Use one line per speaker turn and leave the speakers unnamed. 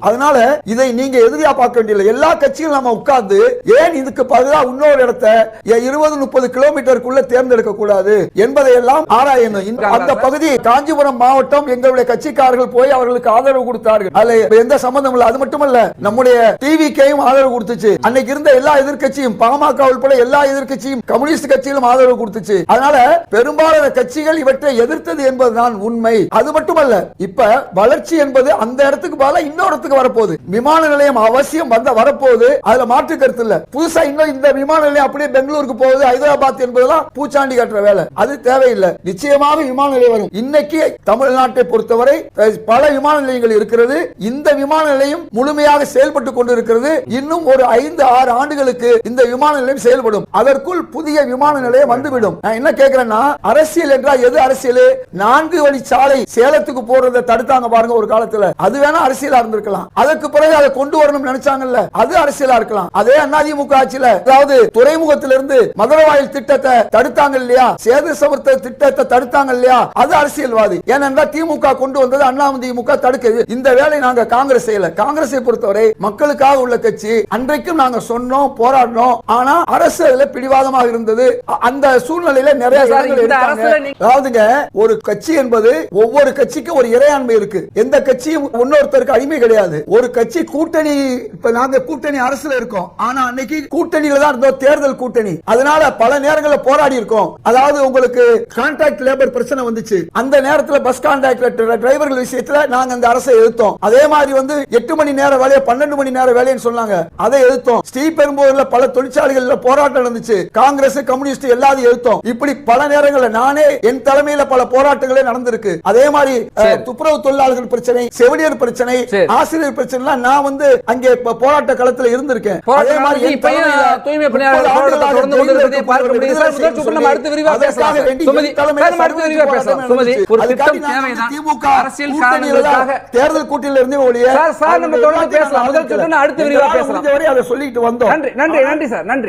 அதனால இதை நீங்க எதிரியா பார்க்க வேண்டியதில்லை. எல்லா கட்சியும் நம்ம உட்கார்ந்து ஏன் இதுக்கு பதிலா இன்னொரு இடத்தை 20-30 கிலோமீட்டருக்குள்ள தேர்ந்தெடுக்க கூடாது என்பதை எல்லாம் ஆராயணும். அந்த பகுதி காஞ்சிபுரம் மாவட்டம் எங்களுடைய கட்சிக்காரர்கள் போய் அவர்களுக்கு ஆதரவு கொடுத்தார்கள். அதுல எந்த சம்பந்தம் இல்லை. அது மட்டுமல்ல, நம்முடைய டிவிக்கும் ஆதரவு கொடுத்துச்சு. அன்னைக்கு இருந்த எல்லா எதிர்க்கட்சியும், பாமக உட்பட எல்லா எதிர்க்கட்சியும், கம்யூனிஸ்ட் கட்சிகளும் ஆதரவு கொடுத்துச்சு. அதனால பெரும்பாலான கட்சிகள் இவற்றை எதிர்த்தது என்பதுதான் உண்மை. அது மட்டுமல்ல, இப்ப வளர்ச்சி என்பது அந்த இடத்துக்கு பதிலா இன்னொரு இடத்துக்கு வரப்போகுது. விமான நிலையம் அவசியம் வரப்போகுது. அதுல மாற்று கருத்து இல்ல. புதுசா இன்னும் இந்த விமான நிலையம் அப்படியே பெங்களூருக்கு போகுது, ஹைதராபாத் என்பதெல்லாம் பூச்சாண்டி கட்டுற வேலை. அது தேவையில்லை. நிச்சயமாக விமான நிலையம் வரும். இன்னைக்கு தமிழ்நாட்டை பொறுத்தவரை பல விமான நிலையங்கள் இருக்கிறது. இந்த விமான நிலையம் முழுமையாக செயல்பட்டு கொண்டிருக்கிறது. இன்னும் ஒரு 5-6 ஆண்டுகளுக்கு இந்த விமான நிலையம் செயல்படும். அதற்குள் புதிய விமான நிலையம் வந்துவிடும். நான் என்ன கேட்கிறேன்னா, அரசியல் என்றால் எது அரசியல்? 4 வழி சாலை சேலத்துக்கு போறதை தடுத்தாங்க பாருங்க ஒரு காலத்துல. அது வேணா அரசியலா இருந்திருக்கலாம். அதற்கு பிறகு அதை கொண்டு வரணும் நினைச்சாங்கல்ல, அது அரசியலா இருக்கலாம். அதே அதிமுக ஆட்சியில, அதாவது துறைமுகத்திலிருந்து மதுரவாயில் திட்டத்தை தடுத்தாங்க இல்லையா, சேது சமுத்திர திட்டத்தை தடுத்தாங்க இல்லையா, அது அரசியல்வாதி. ஏனென்றால் திமுக கொண்டு வந்தது, அதிமுக தடுக்குது. இந்த வேலை நாங்க காங்கிரஸ் செய்யல. காங்கிரஸை பொறுத்தவரை மக்களுக்காக உள்ள கட்சி. அன்றைக்கும் நாங்க சொன்னோம், போராடினோம். ஆனா அரசு அதுல பிடிவாதமாக இருந்தது. அந்த சூழ்நிலையில நிறைய அதாவதுங்க, ஒரு கட்சி என்பது ஒவ்வொரு கட்சிக்கும் ஒரு இறையாண்மை இருக்கு. எந்த கட்சியும் இன்னொருத்தருக்கு அடிமை கிடையாது. ஒரு கட்சி கூட்டணி, இப்ப நாங்க கூட்டணி அரசுல இருக்கோம். ஆனா அன்னைக்கு கூட்டணியில தான் இருந்தோம், தேர்தல் கூட்டணி. அதனால பல நேரங்களில் போராடி இருக்கோம். அதாவது உங்களுக்கு கான்ட்ராக்ட் லேபர் பிரச்சனை வந்துச்சு. அந்த நேரத்தில் பஸ் கான்ட்ராக்ட் டிரைவர்கள் விஷயத்துல நாங்க அந்த அரசை எதிர்த்தோம். அதே மாதிரி 8 மணி நேர வேலையை 12 மணி நேர வேலைன்னு சொன்னாங்க. அதை எதிர்த்தோம். ஸ்ரீபெரும்புதூர்ல பல தொழிற்சாலைகள்ல போராட்டம் நடந்துச்சு. காங்கிரஸ், கம்யூனிஸ்ட் எல்லாத்தையும் எதிர்த்தோம். இப்படி பல நேரங்களில் நானே என் தலைமையில பல போராட்டங்களே நடந்திருக்கு. அதே மாதிரி துப்புரவு தொழிலாளர்கள் பிரச்சனை, செவிலியர் பிரச்சனை, ஆசிரியர் பிரச்சனை, நான் அங்கே போராட்ட களத்தில் இருந்திருக்கேன். அதே மாதிரி
தூய்மை பணியாளர்கள் தொடர்ந்து கொண்டிருப்பதை பார்க்க முடியுது. நம்ம அடுத்து விரிவாக பேசலாம். சுமதி, அடுத்து விரிவாக பேசலாம். சுமதி, ஒரு திட்டம் தேவைதான். அரசியல் காரணங்களுக்காக தேர்தல் கூட்டணியில் இருந்து ஒழிய சார் நம்ம தொடர்ந்து பேசலாம். முதல் சுற்று அடுத்து விரிவாக பேசலாம். அதை சொல்லிட்டு வந்தோம். நன்றி சார், நன்றி.